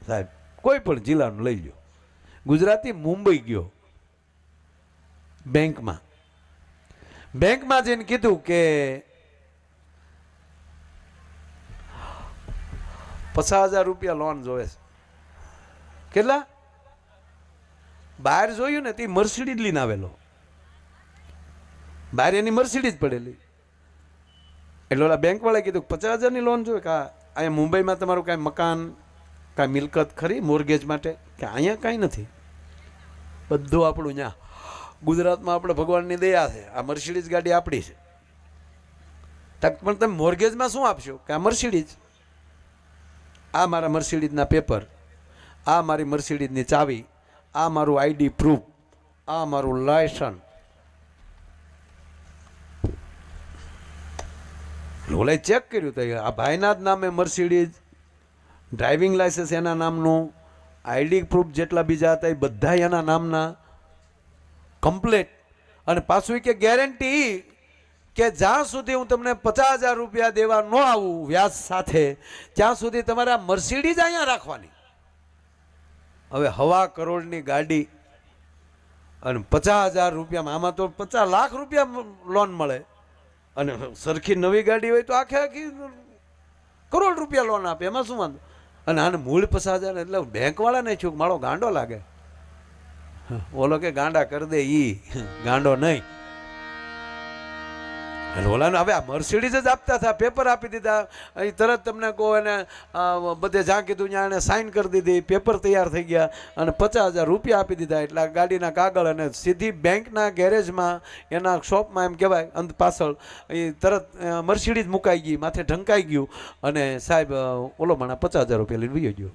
સાહેબ કોઈ પણ જિલ્લાનું લઈ લો, ગુજરાતી મુંબઈ ગયો બેંકમાં જઈને કીધું કે 50,000 રૂપિયા લોન જોવે છે. કેટલા? બહાર જોયું ને તે મર્સિડીઝ લઈને આવેલો, બહાર એની મર્સિડીઝ પડેલી. એટલે ઓલા બેંક વાળાએ કીધું 50,000ની લોન જોઈએ. કે અહીંયા મુંબઈમાં તમારું કાંઈ મકાન કાંઈ મિલકત ખરી મોર્ગેજ માટે? કે અહીંયા કાંઈ નથી, બધું આપણું ત્યાં ગુજરાતમાં આપણે ભગવાનની દયા છે, આ મર્સિડીઝ ગાડી આપણી છે. પણ તમે મોર્ગેજમાં શું આપશો? કે આ મર્સિડીઝ, આ મારા મર્સિડીઝના પેપર, આ મારી મર્સિડીઝની ચાવી, આ મારું આઈડી પ્રૂફ, આ મારું લાયસન્સ. ઓલે ચેક કર્યું તો આ ભાઈના જ નામે મર્સિડીઝ, ડ્રાઇવિંગ લાયસન્સ એના નામનું, આઈડી પ્રૂફ જેટલા બીજા હતા એ બધા એના નામના કમ્પ્લેટ. અને પાછું કે ગેરંટી કે જ્યાં સુધી હું તમને 50,000 રૂપિયા દેવા ન આવું વ્યાજ સાથે, ત્યાં સુધી તમારે આ મર્સિડીઝ અહીંયા રાખવાની. હવે 1.25 કરોડની ગાડી અને 50,000 રૂપિયામાં, આમાં તો 50 લાખ રૂપિયા લોન મળે. અને સરખી નવી ગાડી હોય તો આખી કરોડ રૂપિયા લોન આપે, એમાં શું વાંધો? અને આને મૂળ 50,000. એટલે બેંકવાળાને છું મારો ગાંડો લાગે. ઓલો કે ગાંડા કરી દે, ઈ ગાંડો નહીં. ઓલાને હવે આ મર્સિડીઝ જ આપતા હતા, પેપર આપી દીધા, અહીં તરત તમને કહો એને બધે જ્યાં કીધું ત્યાં એને સાઇન કરી દીધી, પેપર તૈયાર થઈ ગયા અને 50,000 રૂપિયા આપી દીધા. એટલે ગાડીના કાગળ અને સીધી બેંકના ગેરેજમાં એના શોપમાં એમ કહેવાય અંત પાછળ એ તરત મર્સિડીઝ મુકાઈ ગઈ, માથે ઢંકાઈ ગયું. અને સાહેબ ઓલો માણા 50,000 રૂપિયા લઈને વયો ગયો.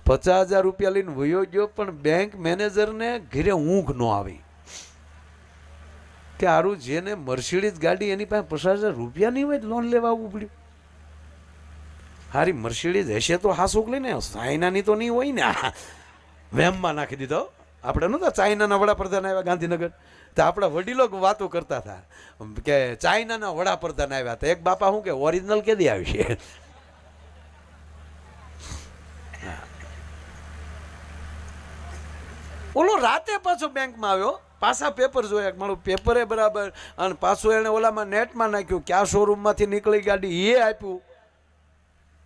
50,000 રૂપિયા લઈને વયો ગયો, પણ બેંક મેનેજરને ઘરે ઊંઘ ન આવી કે આરું જેને મર્સિડીઝ ગાડી એની પાસે 50,000 રૂપિયા નહીં હોય લોન લેવા આવવું પડ્યું. હારી મર્સિડીઝ હશે તો હાસુક લઈને, ચાઇનાની તો નહીં હોય ને. વેમમાં નાખી દીધો. આપણે નહોતા ચાઇનાના વડાપ્રધાન આવ્યા ગાંધીનગર, તો આપણા વડીલો વાતો કરતા હતા કે ચાઇનાના વડાપ્રધાન આવ્યા હતા. એક બાપા શું કે ઓરિજિનલ કેદી આવશે? ઓલો રાતે પાછો બેંકમાં આવ્યો, પાછા પેપર જોયા, મારું પેપરે બરાબર, અને પાછું એણે ઓલામાં નેટમાં નાખ્યું ક્યાં શોરૂમમાંથી નીકળી ગાડી એ આપ્યું.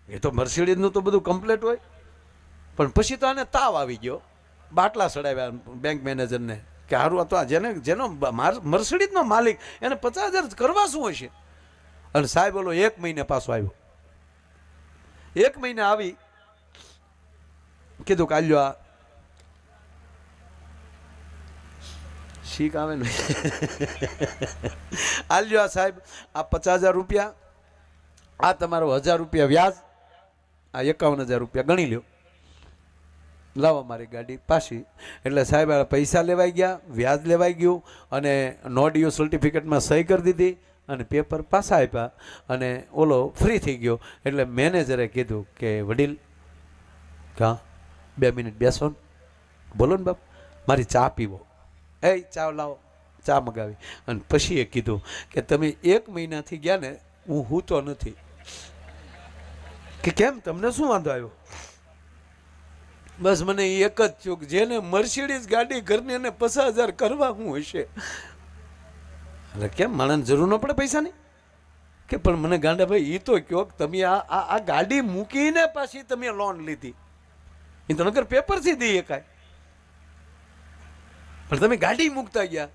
એ તો મર્સિડીઝનું તો બધું કમ્પ્લીટ હોય. પણ પછી તો આને તાવ આવી ગયો, બાટલા ચડાવ્યા બેંક મેનેજરને કે સારું તો જેનો મર્સિડીઝનો માલિક એને 50,000 કરવા શું હશે? અને સાહેબ ઓલો 1 મહિને પાછો આવ્યો. 1 મહિને આવી કીધું કાલ્યો આ શીખ આવે ને આલ્યો આ સાહેબ આ 50,000 રૂપિયા, આ તમારો 1,000 રૂપિયા વ્યાજ, આ 51,000 રૂપિયા ગણી લ્યો, લાવો મારી ગાડી પાછી. એટલે સાહેબ આ પૈસા લેવાઈ ગયા, વ્યાજ લેવાઈ ગયું, અને નો ડ્યુ સર્ટિફિકેટમાં સહી કરી દીધી અને પેપર પાછા આપ્યા અને ઓલો ફ્રી થઈ ગયો. એટલે મેનેજરે કીધું કે વડીલ કાં 2 મિનિટ બેસો ને, બોલો ને બાપ, મારી ચા પીવો. એ ચા લાવો, ચા મગાવી. અને પછી એ કીધું કે તમે 1 મહિનાથી ગયા ને, હું હૂતો નથી. કે કેમ, તમને શું વાંધો આવ્યો? બસ મને એક જ ચૂક, જેને મર્સિડીઝ ગાડી ઘરની એને 50,000 કરવા શું હશે? એટલે કેમ, માણસને જરૂર ન પડે પૈસાની? કે પણ મને ગાંડા ભાઈ એ તો કહો, તમે આ ગાડી મૂકીને પાછી તમે લોન લીધી, એ તો નકર પેપરથી દઈ એકાય, પણ તમે ગાડી મૂકતા ગયા.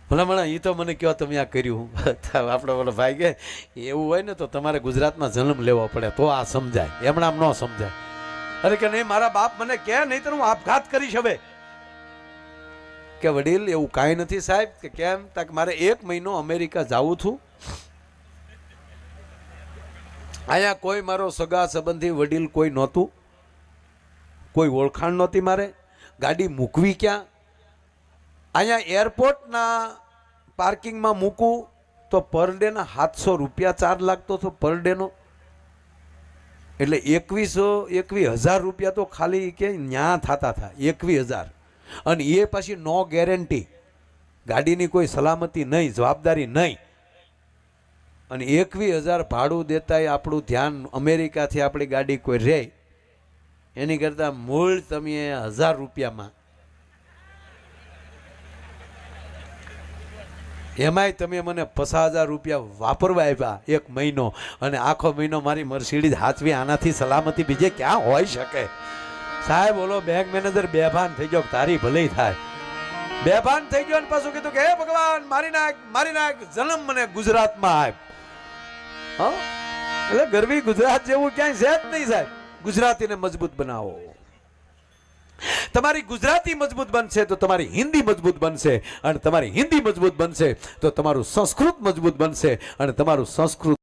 ભલામણા એ તો મને કહો તમે આ કર્યું. આપણે ઓલો ભાઈ કે એવું હોય ને તો તમારે ગુજરાતમાં જન્મ લેવો પડે તો આ સમજાય, એમણે આમ ન સમજાય. અરે કે નહીં, મારા બાપ મને કહે નહીં તો હું આપઘાત કરીશ. હવે કે વડીલ એવું કાંઈ નથી સાહેબ. કે કેમ? તક મારે 1 મહિનો અમેરિકા જાવું છું, અહીંયા કોઈ મારો સગા સંબંધી વડીલ કોઈ નહોતું, કોઈ ઓળખાણ નહોતી, મારે ગાડી મૂકવી ક્યાં? અહીંયા એરપોર્ટના પાર્કિંગમાં મૂકું તો પર ડેના 700 રૂપિયા ચાર્જ લાગતો હતો પર ડેનો. એટલે 21,000 રૂપિયા તો ખાલી કે ન્યા થતા હતા, 21,000. અને એ પછી નો ગેરંટી, ગાડીની કોઈ સલામતી નહીં, જવાબદારી નહીં. અને 21,000 ભાડું દેતાય આપણું ધ્યાન અમેરિકાથી આપણી ગાડી કોઈ રહે એની કરતાં મૂળ તમે 1,000 રૂપિયામાં એમાંય તમે મને 50,000 રૂપિયા વાપરવા આપ્યા 1 મહિનો અને આખો મહિનો મારી મર્સિડીઝ હાથવી આનાથી સલામતી બીજે ક્યાં હોઈ શકે સાહેબ ઓલો બેંક મેનેજર બેભાન થઈ ગયો તારી ભલી થાય બેભાન થઈ ગયો અને પાછું કીધું કે હે ભગવાન મારી નાખ જન્મ મને ગુજરાતમાં આપ હા એટલે ગરવી ગુજરાત જેવું ક્યાંય છે જ નહીં સાહેબ ગુજરાતીને મજબૂત બનાવો તમારી ગુજરાતી મજબૂત બનશે તો તમારી હિન્દી મજબૂત બનશે અને તમારી હિન્દી મજબૂત બનશે તો તમારું સંસ્કૃત મજબૂત બનશે અને તમારું સંસ્કૃત